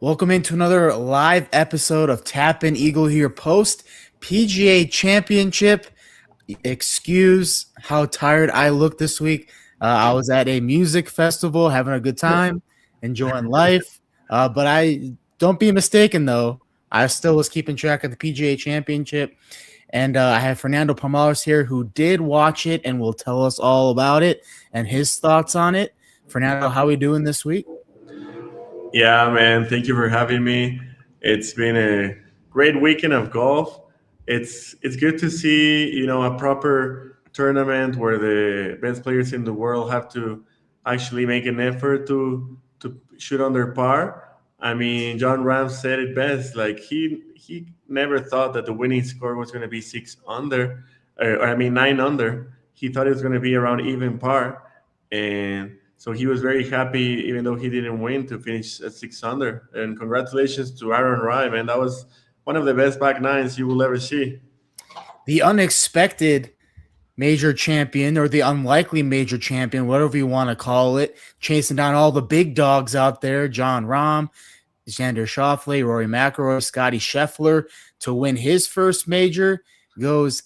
Welcome into another live episode of Tap In Eagle here post PGA Championship. Excuse how tired I look this week. I was at a music festival having a good time, enjoying life. But I don't be mistaken though. I still was keeping track of the PGA Championship, and I have Fernando Palmares here who did watch it and will tell us all about it and his thoughts on it. Fernando, how are we doing this week? Yeah, man. Thank you for having me. It's been a great weekend of golf. It's good to see a proper tournament where the best players in the world have to actually make an effort to shoot under par. I mean, John Ram said it best. Like he never thought that the winning score was going to be six under, or I mean 9 under. He thought it was going to be around even par, and so he was very happy, even though he didn't win, to finish at six under. And congratulations to Aaron Rai, man. That was one of the best back nines you will ever see. The unexpected major champion or the unlikely major champion, whatever you want to call it, chasing down all the big dogs out there, John Rahm, Xander Schauffele, Rory McIlroy, Scotty Scheffler, to win his first major, goes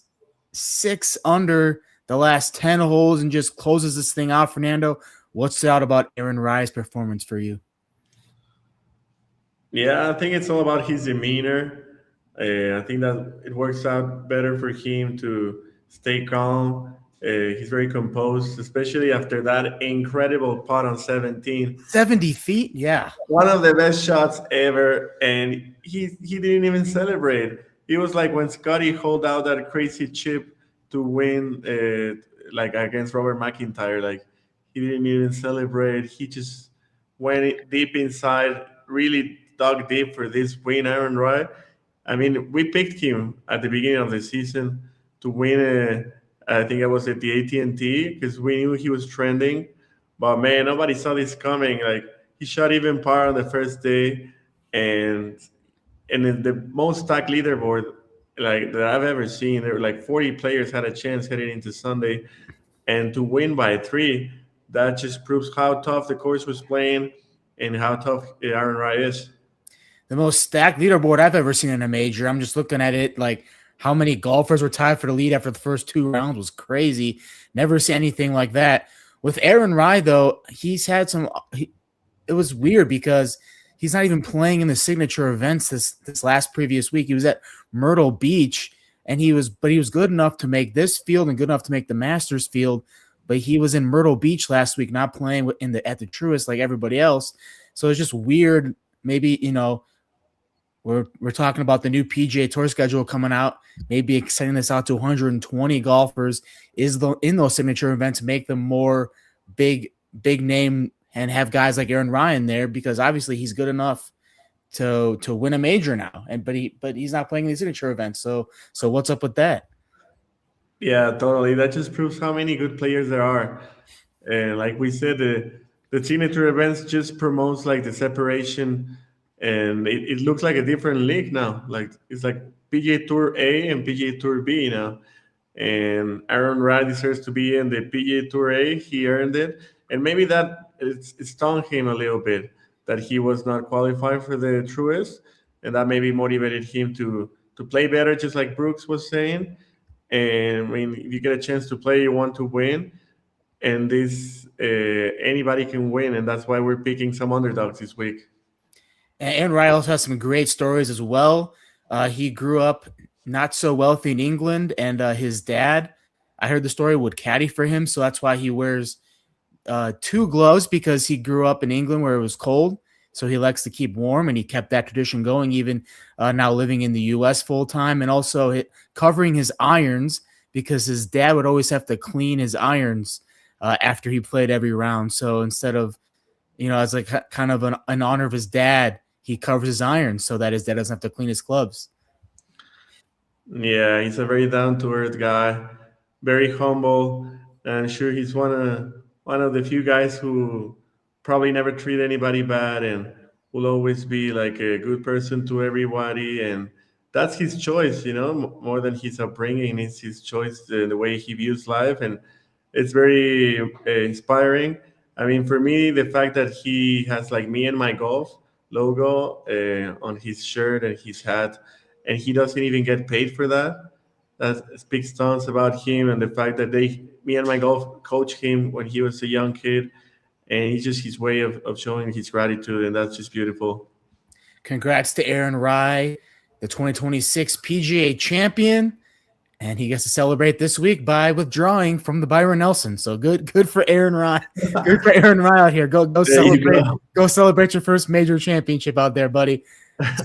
six under the last 10 holes and just closes this thing out. Fernando, what's out about Aaron Rai's performance for you? Yeah, I think it's all about his demeanor. I think that it works out better for him to stay calm. He's very composed, especially after that incredible putt on 17. 70 feet? Yeah. One of the best shots ever, and he didn't even celebrate. It was like when Scotty hold out that crazy chip to win, like against Robert McIntyre. Like he didn't even celebrate. He just went deep inside, really dug deep for this win. Aaron Wright. I mean, we picked him at the beginning of the season to win. I think it was at the AT&T because we knew he was trending. But man, nobody saw this coming. Like he shot even par on the first day, and in the most stacked leaderboard like that I've ever seen. There were like 40 players had a chance heading into Sunday, and to win by three, that just proves how tough the course was playing and how tough Aaron Wright is. The most stacked leaderboard I've ever seen in a major. I'm just looking at it like how many golfers were tied for the lead after the first two rounds was crazy. Never seen anything like that. With Aaron Rai, though, he's had some. It was weird because he's not even playing in the signature events this last previous week. He was at Myrtle Beach, and he was good enough to make this field and good enough to make the Masters field. But he was in Myrtle Beach last week, not playing at the Truist like everybody else. So it's just weird. Maybe we're talking about the new PGA Tour schedule coming out, maybe extending this out to 120 golfers in those signature events, make them more big name and have guys like Aaron Ryan there because obviously he's good enough to win a major now. But he's not playing these signature events. So what's up with that? Yeah, totally. That just proves how many good players there are. And like we said, the signature events just promotes like the separation, and it looks like a different league now. Like it's like PGA Tour A and PGA Tour B now. And Aaron Wright deserves to be in the PGA Tour A. He earned it, and maybe that it stung him a little bit that he was not qualified for the Truist, and that maybe motivated him to play better, just like Brooks was saying. And I mean, if you get a chance to play, you want to win, and this anybody can win, and that's why we're picking some underdogs this week. And Aaron Ryan also has some great stories as well. He grew up not so wealthy in England, and his dad, I heard the story, would caddy for him, so that's why he wears two gloves because he grew up in England where it was cold. So he likes to keep warm, and he kept that tradition going, even now living in the U.S. full time, and also covering his irons because his dad would always have to clean his irons after he played every round. So instead of, as like kind of an honor of his dad, he covers his irons so that his dad doesn't have to clean his clubs. Yeah, he's a very down to earth guy, very humble, and sure he's one of the few guys who probably never treat anybody bad and will always be like a good person to everybody. And that's his choice, more than his upbringing. It's his choice, the way he views life, and it's very inspiring. I mean, for me, the fact that he has like me and my golf, logo on his shirt and his hat, and he doesn't even get paid for that. That speaks tons about him and the fact that me and my golf coach him when he was a young kid, and it's just his way of showing his gratitude, and that's just beautiful. Congrats to Aaron Rai, the 2026 PGA champion. And he gets to celebrate this week by withdrawing from the Byron Nelson. So good for Aaron Rai. Good for Aaron Rai out here. Go celebrate. Go celebrate your first major championship out there, buddy.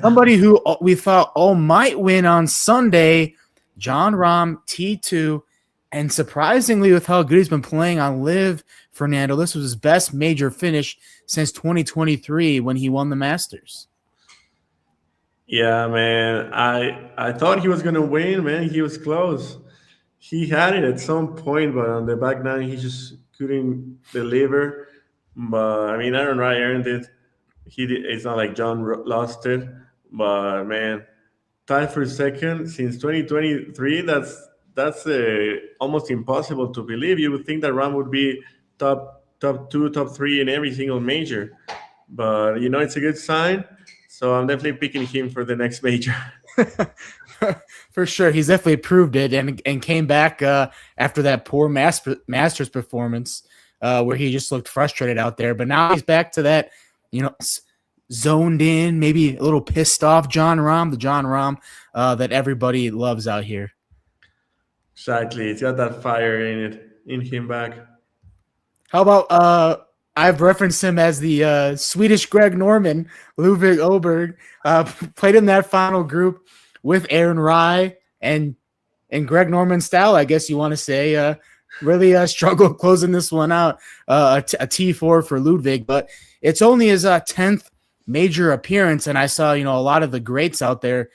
Somebody who we thought might win on Sunday, Jon Rahm, T2, and surprisingly, with how good he's been playing on LIV, Fernando, this was his best major finish since 2023 when he won the Masters. Yeah, man. I thought he was gonna win, man. He was close. He had it at some point, but on the back nine, he just couldn't deliver. But I mean, Aaron Rai earned it. It's not like John lost it, but man, tied for second since 2023. That's almost impossible to believe. You would think that Ram would be top two, top three in every single major, but it's a good sign. So I'm definitely picking him for the next major. For sure. He's definitely proved it and came back after that poor Masters performance where he just looked frustrated out there. But now he's back to that, zoned in, maybe a little pissed off Jon Rahm, the Jon Rahm that everybody loves out here. Exactly. He's got that fire in him back. How about I've referenced him as the Swedish Greg Norman, Ludvig Åberg, played in that final group with Aaron Rai and Greg Norman style, I guess you want to say. Really struggled closing this one out, a T4 for Ludvig, but it's only his 10th major appearance, and I saw a lot of the greats out there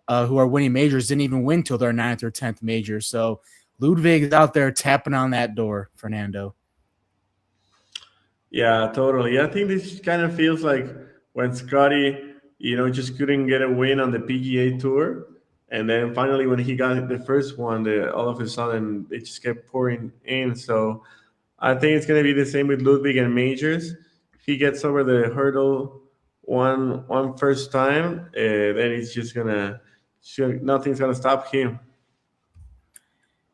who are winning majors didn't even win till their 9th or 10th major. So Ludvig is out there tapping on that door, Fernando. Yeah, totally. I think this kind of feels like when Scotty, just couldn't get a win on the PGA Tour. And then finally, when he got the first one, all of a sudden, it just kept pouring in. So I think it's going to be the same with Ludwig and majors. If he gets over the hurdle one first time, then it's just nothing's going to stop him.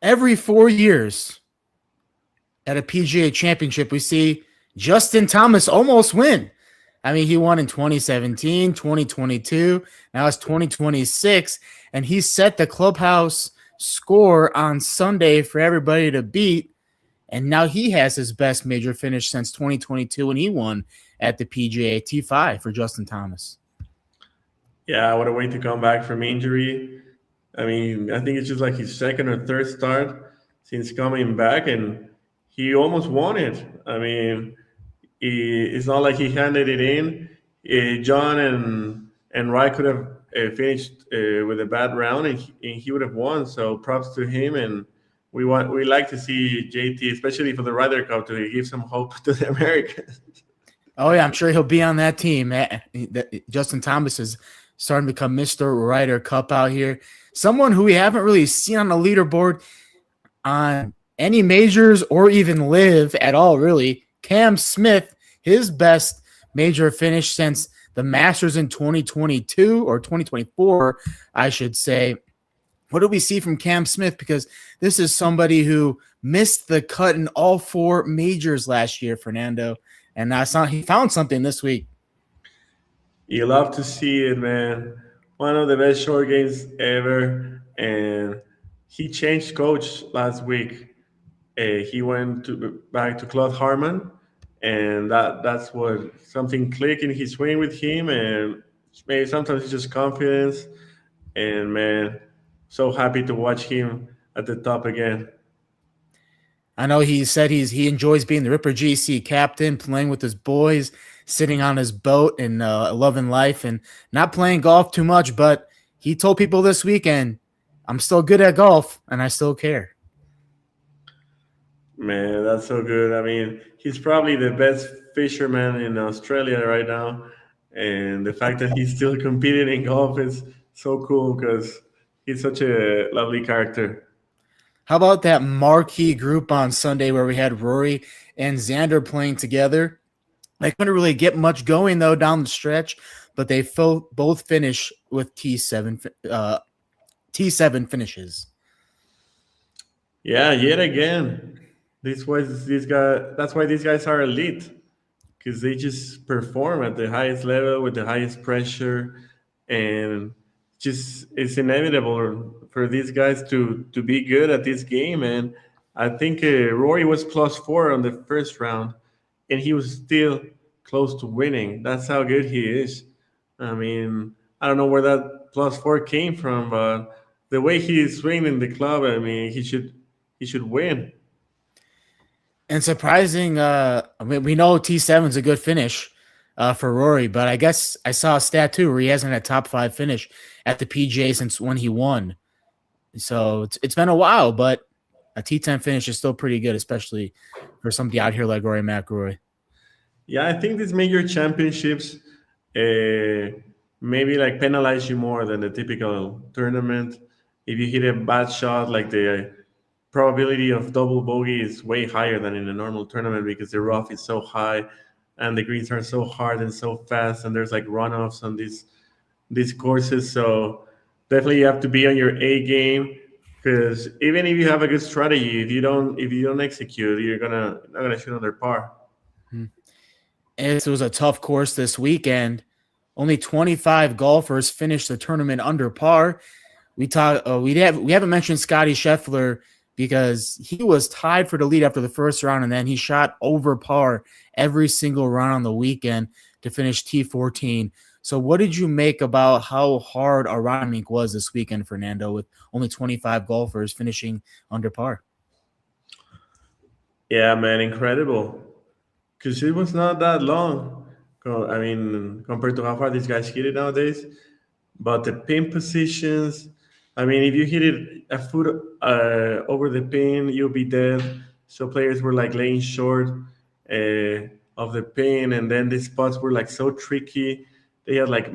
Every 4 years at a PGA Championship, we see Justin Thomas almost win. I mean, he won in 2017, 2022. Now it's 2026, and he set the clubhouse score on Sunday for everybody to beat. And now he has his best major finish since 2022 when he won at the PGA T5 for Justin Thomas. Yeah, what a way to come back from injury. I mean, I think it's just like his second or third start since coming back, and he almost won it. I mean, it's not like he handed it in. John and Rai could have finished with a bad round, and he would have won. So props to him, and we like to see JT, especially for the Ryder Cup, to give some hope to the Americans. Oh yeah, I'm sure he'll be on that team. Justin Thomas is starting to become Mr. Ryder Cup out here. Someone who we haven't really seen on the leaderboard on any majors or even LIV at all, really. Cam Smith, his best major finish since the Masters in 2022 or 2024, I should say. What do we see from Cam Smith? Because this is somebody who missed the cut in all 4 majors last year, Fernando. And he found something this week. You love to see it, man. One of the best short games ever. And he changed coach last week. He went back to Claude Harmon, and that's what something clicked in his swing with him, and maybe sometimes it's just confidence. And man, so happy to watch him at the top again. I know he said he enjoys being the Ripper GC captain, playing with his boys, sitting on his boat and loving life and not playing golf too much. But he told people this weekend, I'm still good at golf and I still care. Man, that's so good. I mean, he's probably the best fisherman in Australia right now. And the fact that he's still competing in golf is so cool because he's such a lovely character. How about that marquee group on Sunday where we had Rory and Xander playing together? They couldn't really get much going, though, down the stretch. but they both finish with T7 finishes. Yeah, yet again, this was this guy. That's why these guys are elite, because they just perform at the highest level with the highest pressure, and just it's inevitable for these guys to be good at this game. And I think Rory was +4 on the first round, and he was still close to winning. That's how good he is. I mean, I don't know where that +4 came from, but the way he is swinging the club, I mean, he should win. And surprising, I mean, we know T7's a good finish for Rory, but I guess I saw a stat too where he hasn't had a top 5 finish at the PGA since when he won. So it's been a while, but a T10 finish is still pretty good, especially for somebody out here like Rory McIlroy. Yeah, I think these major championships uh, maybe like penalize you more than the typical tournament. If you hit a bad shot, like the probability of double bogey is way higher than in a normal tournament because the rough is so high and the greens are so hard and so fast, and there's like runoffs on these courses. So definitely you have to be on your A game, because even if you have a good strategy, if you don't execute, you're gonna not gonna shoot under par. And it was a tough course this weekend. Only 25 golfers finished the tournament under par. We haven't mentioned Scotty Scheffler because he was tied for the lead after the first round, and then he shot over par every single round on the weekend to finish T14. So what did you make about how hard a round week was this weekend, Fernando, with only 25 golfers finishing under par? Yeah, man, incredible. Because it was not that long. I mean, compared to how far these guys hit it nowadays. But the pin positions, I mean, if you hit it a foot over the pin, you'll be dead. So players were like laying short of the pin, and then the spots were like so tricky. They had like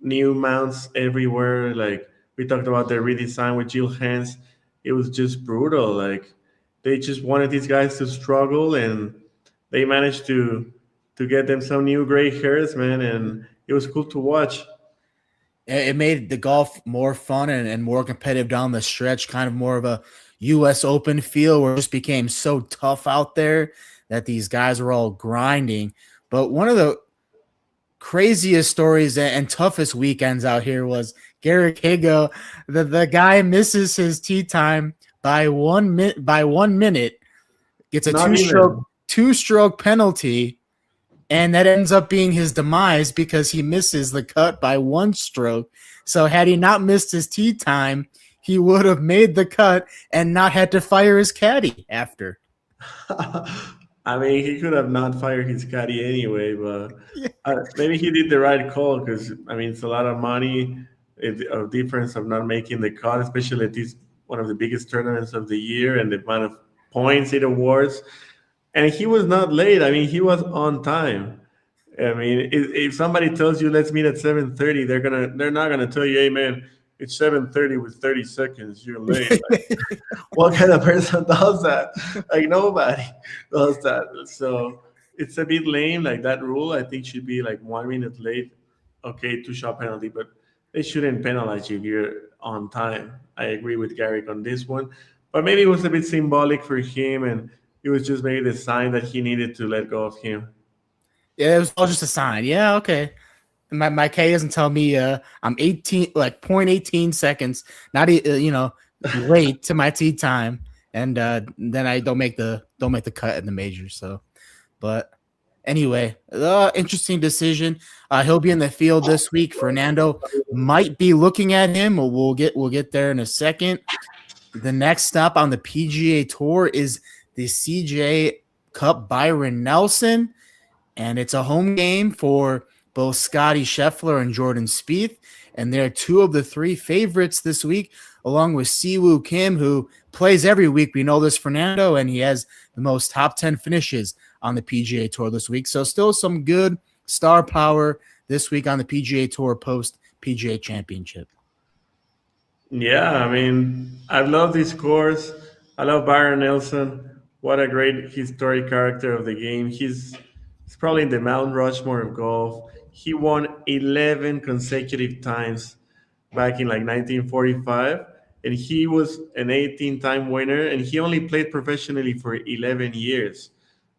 new mounts everywhere. Like we talked about the redesign with Jill Hans, it was just brutal. Like they just wanted these guys to struggle, and they managed to get them some new gray hairs, man, and it was cool to watch. It made the golf more fun and more competitive down the stretch, kind of more of a U.S. Open feel where it just became so tough out there that these guys were all grinding. But one of the craziest stories and toughest weekends out here was Garrick Higo. The guy misses his tee time by 1 minute, gets a Not even. two stroke penalty, and that ends up being his demise because he misses the cut by 1 stroke. So had he not missed his tee time, he would have made the cut and not had to fire his caddy after. I mean, he could have not fired his caddy anyway, but maybe he did the right call, because I mean, it's a lot of money, a difference of not making the cut, especially at this one of the biggest tournaments of the year, and the amount of points it awards. And he was not late. I mean, he was on time. I mean, if somebody tells you let's meet at 7:30, they're not gonna tell you, hey man, it's 7:30 with 30 seconds. You're late. Like, what kind of person does that? Like nobody does that. So it's a bit lame. Like that rule, I think should be like 1 minute late. Okay, 2 shot penalty, but they shouldn't penalize you if you're on time. I agree with Garrick on this one, but maybe it was a bit symbolic for him, and it was just maybe the sign that he needed to let go of him. Yeah, it was all just a sign. Yeah, okay. My K doesn't tell me I'm 18 like 0.18 seconds, not late to my tee time, and then I don't make the cut in the major. So, but anyway, interesting decision. He'll be in the field this week. Fernando might be looking at him. We'll get there in a second. The next stop on the PGA Tour is the CJ Cup Byron Nelson, and it's a home game for both Scotty Scheffler and Jordan Spieth, and they're two of the three favorites this week, along with Siwoo Kim, who plays every week. We know this, Fernando, and he has the most top 10 finishes on the PGA Tour this week. So still some good star power this week on the PGA Tour post PGA Championship. Yeah, I mean, I love this course. I love Byron Nelson. What a great historic character of the game. He's probably in the Mount Rushmore of golf. he won 11 consecutive times back in like 1945, and he was an 18-time winner, and he only played professionally for 11 years.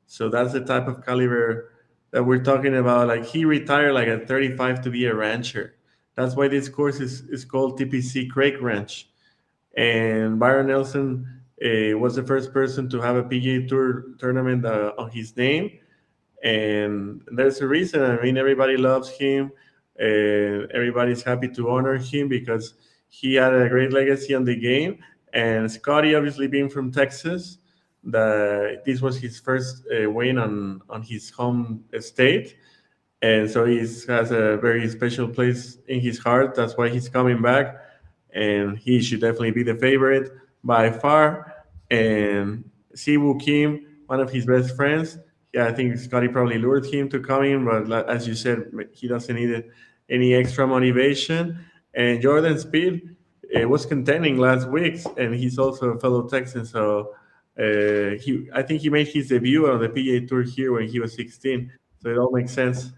So that's the type of caliber that we're talking about. Like he retired like at 35 to be a rancher. That's why this course is called TPC Craig Ranch. And Byron Nelson was the first person to have a PGA Tour tournament on his name, and there's a reason. I mean, everybody loves him, and everybody's happy to honor him because he had a great legacy on the game. And Scotty, obviously being from Texas, this was his first win on his home state, and so he has a very special place in his heart. That's why he's coming back, and he should definitely be the favorite by far. And Siwoo Kim, one of his best friends, yeah, I think Scotty probably lured him to come in, but as you said, he doesn't need any extra motivation. And Jordan Speed was contending last week, and he's also a fellow Texan, so I think he made his debut on the PGA Tour here when he was 16, so it all makes sense.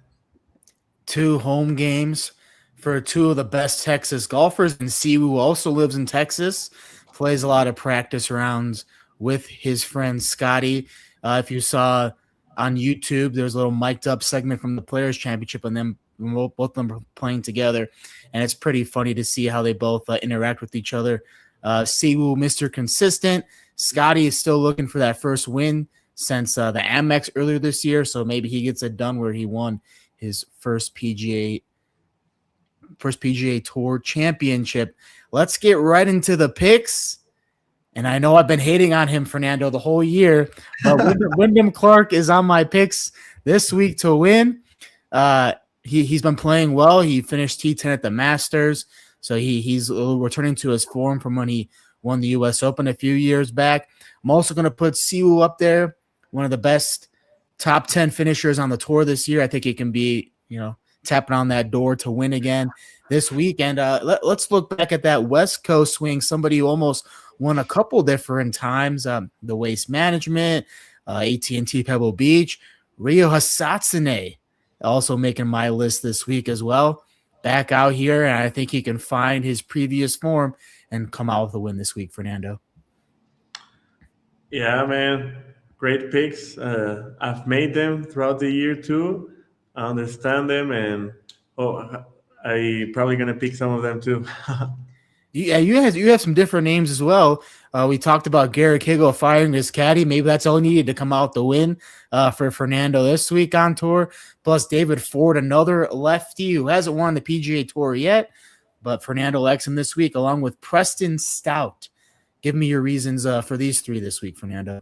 2 home games for 2 of the best Texas golfers. And Siwoo also lives in Texas, plays a lot of practice rounds with his friend Scotty. If you saw on YouTube, there's a little mic'd up segment from the Players Championship, and them both of them are playing together, and it's pretty funny to see how they both interact with each other. Siwoo, Mr. Consistent. Scotty is still looking for that first win since the Amex earlier this year, so maybe he gets it done where he won his first PGA Tour championship. Let's get right into the picks. And I know I've been hating on him, Fernando, the whole year, but Wyndham Clark is on my picks this week to win. He's been playing well. He finished T10 at the Masters, so he's returning to his form from when he won the U.S. Open a few years back. I'm also going to put Siwoo up there, one of the best top 10 finishers on the tour this year. I think he can be, tapping on that door to win again this week. And let's look back at that West Coast swing. Somebody who almost won a couple different times. The Waste Management, AT&T Pebble Beach, Ryo Hasatsune also making my list this week as well. Back out here, and I think he can find his previous form and come out with a win this week, Fernando. Yeah, man. Great picks. I've made them throughout the year too. I understand them, and I probably gonna pick some of them too. Yeah, you have some different names as well. We talked about Garrett Higgo firing his caddy. Maybe that's all he needed to come out the win for Fernando this week on tour. Plus David Ford, another lefty who hasn't won the PGA Tour yet, but Fernando likes him this week, along with Preston Stout. Give me your reasons for these 3 this week, Fernando.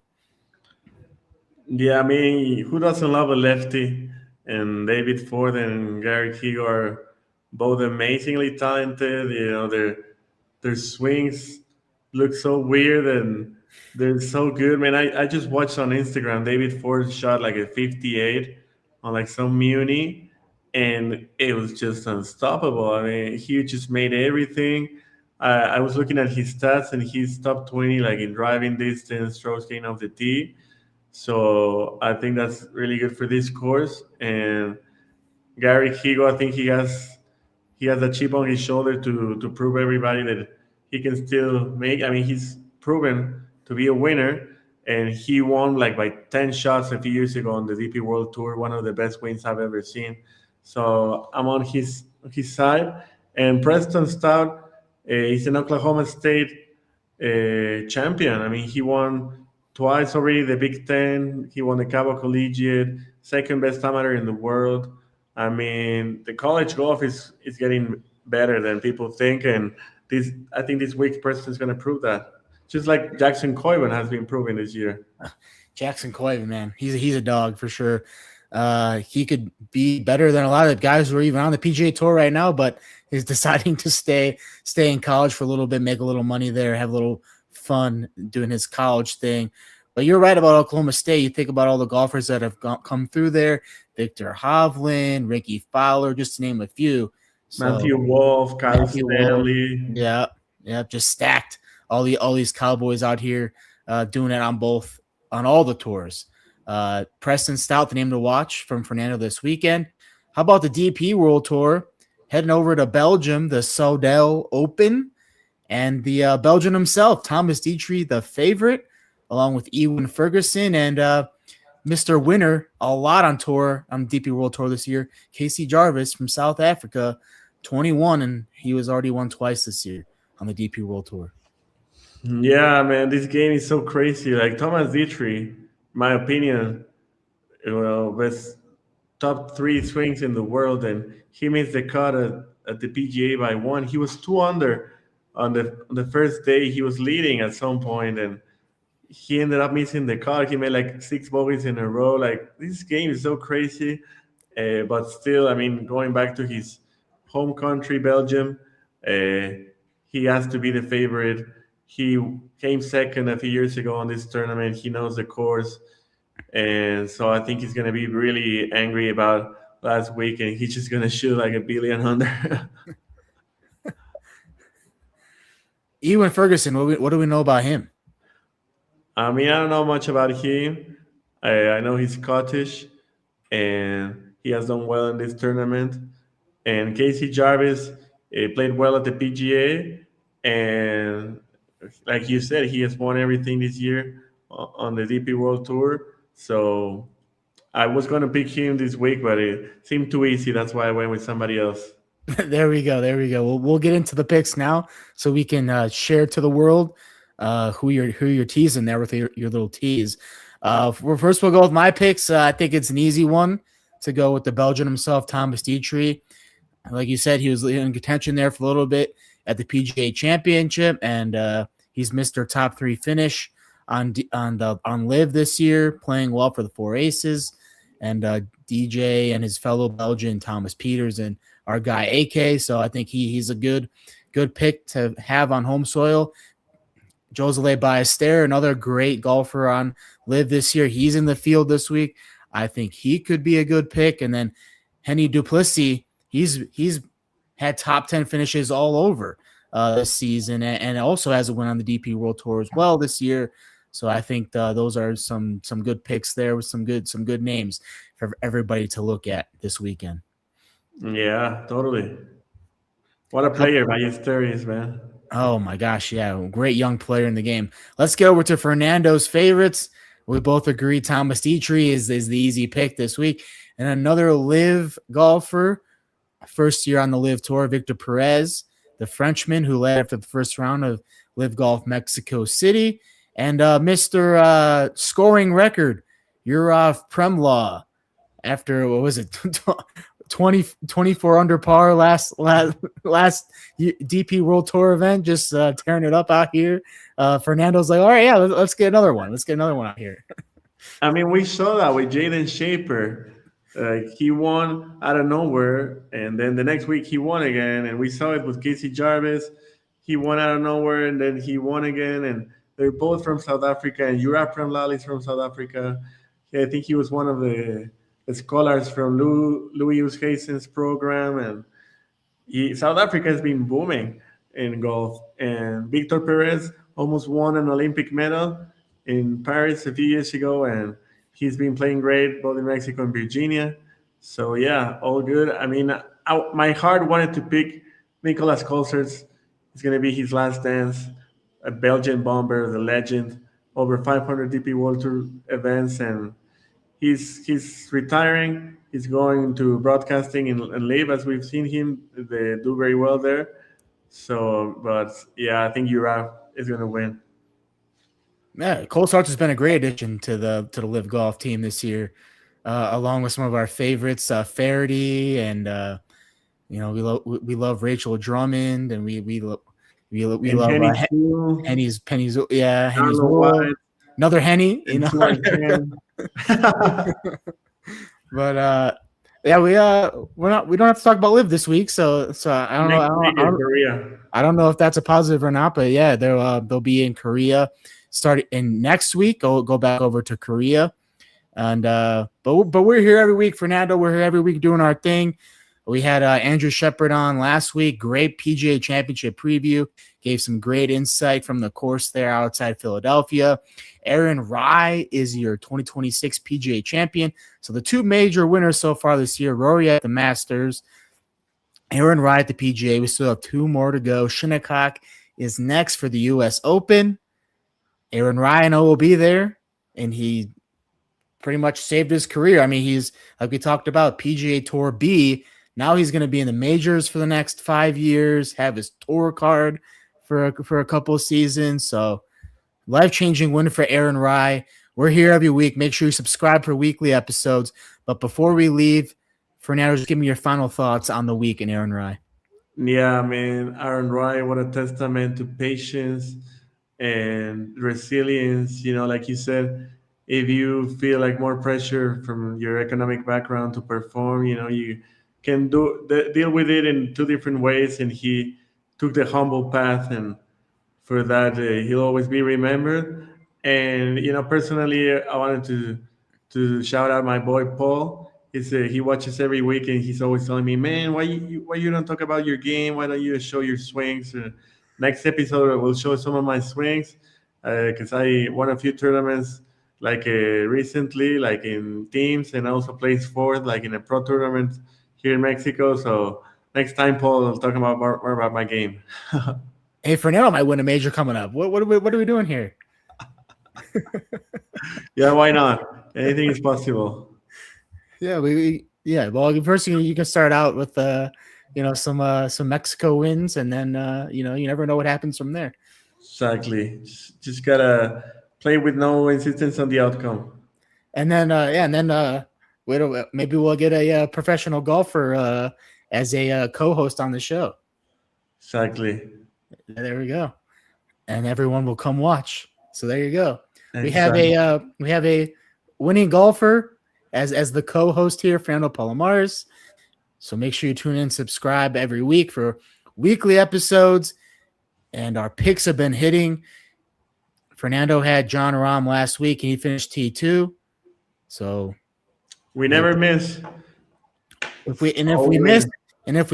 Yeah, I mean, who doesn't love a lefty? And David Ford and Garrett Higgo are both amazingly talented. Their swings look so weird and they're so good. Man, I just watched on Instagram David Ford shot like a 58 on like some Muni, and it was just unstoppable. I mean, he just made everything. I was looking at his stats, and he's top 20 like in driving distance, strokes gained off the tee. So I think that's really good for this course. And Gary Higo, I think he has a chip on his shoulder to prove everybody that he can still make. I mean, he's proven to be a winner, and he won like by 10 shots a few years ago on the DP World Tour, one of the best wins I've ever seen. So I'm on his side. And Preston Stout, he's an Oklahoma State champion. I mean, he won twice already the Big Ten. He won the Cabo Collegiate, second best amateur in the world. I mean, the college golf is getting better than people think, and I think this week Preston is going to prove that. Just like Jackson Coyban has been proving this year. Jackson Coyban, man, he's a dog for sure. He could be better than a lot of the guys who are even on the PGA Tour right now, but he's deciding to stay in college for a little bit, make a little money there, have a little fun doing his college thing. But you're right about Oklahoma State. You think about all the golfers that have come through there: Victor Hovland, Ricky Fowler, just to name a few. So, Matthew Wolff, Kyle Stanley. Yeah, just stacked. All these Cowboys out here doing it on all the tours. Preston Stout, the name to watch from Fernando this weekend. How about the DP World Tour? Heading over to Belgium, the Soudal Open, and the Belgian himself, Thomas Dietrich, the favorite, along with Ewan Ferguson and Mr. Winner, a lot on tour, on DP World Tour this year, Casey Jarvis from South Africa, 21, and he was already won twice this year on the DP World Tour. Yeah, man, this game is so crazy. Like Thomas Dietrich, my opinion, well, best top 3 swings in the world, and he missed the cut at the PGA by one. He was 2 under on the first day. He was leading at some point, and he ended up missing the cut. He made like 6 bogeys in a row. Like this game is so crazy, but still, I mean, going back to his home country, Belgium, he has to be the favorite. He came second a few years ago on this tournament. He knows the course. And so I think he's going to be really angry about last week, and he's just going to shoot like a billion under. Ewan Ferguson, what do we know about him? I mean, I don't know much about him. I know he's Scottish, and he has done well in this tournament. And Casey Jarvis played well at the PGA, and like you said, he has won everything this year on the DP World Tour. So I was going to pick him this week, but it seemed too easy. That's why I went with somebody else. There we go. We'll get into the picks now, so we can share to the world who you're teasing there with your little tease. First, we'll go with my picks. I think it's an easy one to go with the Belgian himself, Thomas Dietrich. Like you said, he was in contention there for a little bit at the PGA Championship, and he's Mr. Top 3 finish on LIV this year, playing well for the Four Aces, and DJ and his fellow Belgian Thomas Peters and our guy AK. So I think he's a good pick to have on home soil. Josele Ballester, another great golfer on LIV this year. He's in the field this week. I think he could be a good pick. And then Henny Duplessis, he's had top 10 finishes all over this season, and also has a win on the DP World Tour as well this year. So I think those are some good picks there with some good names for everybody to look at this weekend. Yeah, totally. What a player Ballester is, man. Oh my gosh, yeah, great young player in the game. Let's get over to Fernando's favorites. We both agree Thomas Dietrich is the easy pick this week. And another LIV golfer, first year on the LIV Tour, Victor Perez, the Frenchman who led after the first round of LIV Golf Mexico City. And Mr. Scoring record, Yurov Premlaw, after, what was it, 24 under par last DP World Tour event, just tearing it up out here. Fernando's like, all right, yeah, let's get another one. Let's get another one out here. I mean, we saw that with Jaden Shaper. He won out of nowhere, and then the next week he won again. And we saw it with Casey Jarvis. He won out of nowhere, and then he won again. And they're both from South Africa, and Yurov Premlaw is from South Africa. Yeah, I think he was one of the scholars from Louis Oosthuizen's program, and South Africa has been booming in golf. And Victor Perez almost won an Olympic medal in Paris a few years ago, and he's been playing great both in Mexico and Virginia. So yeah, all good. I mean, my heart wanted to pick Nicolas Colsaerts. It's going to be his last dance, a Belgian bomber, the legend, over 500 DP World Tour events, and he's retiring. He's going to broadcasting and LIV, as we've seen him. They do very well there. So, but yeah, I think Yurov is going to win. Yeah, Colsaerts has been a great addition to the LIV Golf team this year, along with some of our favorites, Faraday, and we love Rachel Drummond, and we love Henny's another Henny, you know. But yeah, we don't have to talk about LIV this week, so I don't know if that's a positive or not, but yeah, they'll be in Korea starting in next week. Go back over to Korea, and but we're here every week, Fernando. We're here every week doing our thing. We had Andrew Shepard on last week. Great PGA Championship preview. Gave some great insight from the course there outside Philadelphia. Aaron Rai is your 2026 PGA champion. So the two major winners so far this year, Rory at the Masters, Aaron Rai at the PGA. We still have two more to go. Shinnecock is next for the U.S. Open. Aaron Rai, I know, will be there, and he pretty much saved his career. I mean, he's, like we talked about, PGA Tour B. Now he's going to be in the majors for the next 5 years, have his tour card for a couple of seasons. So life-changing win for Aaron Rai. We're here every week. Make sure you subscribe for weekly episodes. But before we leave, Fernando, just give me your final thoughts on the week in Aaron Rai. Yeah, man, Aaron Rai, what a testament to patience and resilience. You know, like you said, if you feel like more pressure from your economic background to perform, you know, you can deal with it in two different ways. And he took the humble path, and for that, he'll always be remembered. And you know, personally, I wanted to shout out my boy Paul. He watches every week, and he's always telling me, "Man, why you don't talk about your game? Why don't you show your swings?" Next episode, I will show some of my swings because I won a few tournaments like recently, like in teams, and also placed fourth, like in a pro tournament here in Mexico. So next time, Paul, I'll talk about more about my game. Hey, Fernando might win a major coming up. What are we doing here? Yeah, why not? Anything is possible. Yeah, Well, first you can start out with some Mexico wins, and then you never know what happens from there. Exactly. Just gotta play with no insistence on the outcome. And then maybe we'll get a professional golfer as a co-host on the show. Exactly. There we go, and everyone will come watch. So there you go. Exactly. We have a winning golfer as the co-host here, Fernando Palomares. So make sure you tune in, subscribe every week for weekly episodes. And our picks have been hitting. Fernando had John Rahm last week, and he finished T2. So we never miss. If we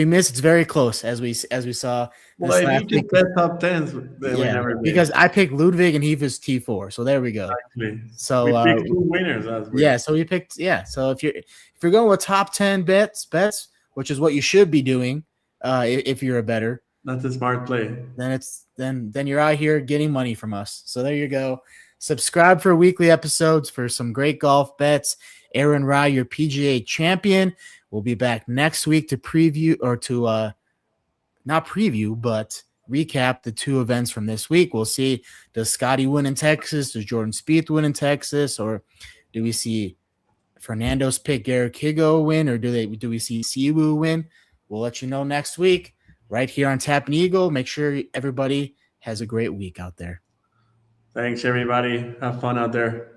miss, it's very close, as we saw. Well, if you just bet top tens, then we never miss. Because I picked Ludwig and he was T4. So there we go. Exactly. So we picked two winners last week. Yeah, so we picked So if you're going with top 10 bets, which is what you should be doing, if you're a bettor. That's a smart play. Then you're out here getting money from us. So there you go. Subscribe for weekly episodes for some great golf bets. Aaron Rai, your PGA champion. We'll be back next week to preview, or to not preview, but recap the two events from this week. We'll see, does Scotty win in Texas? Does Jordan Spieth win in Texas? Or do we see Fernando's pick Garrett Higo win? Or do we see Siwoo win? We'll let you know next week right here on Tap and Eagle. Make sure everybody has a great week out there. Thanks, everybody. Have fun out there.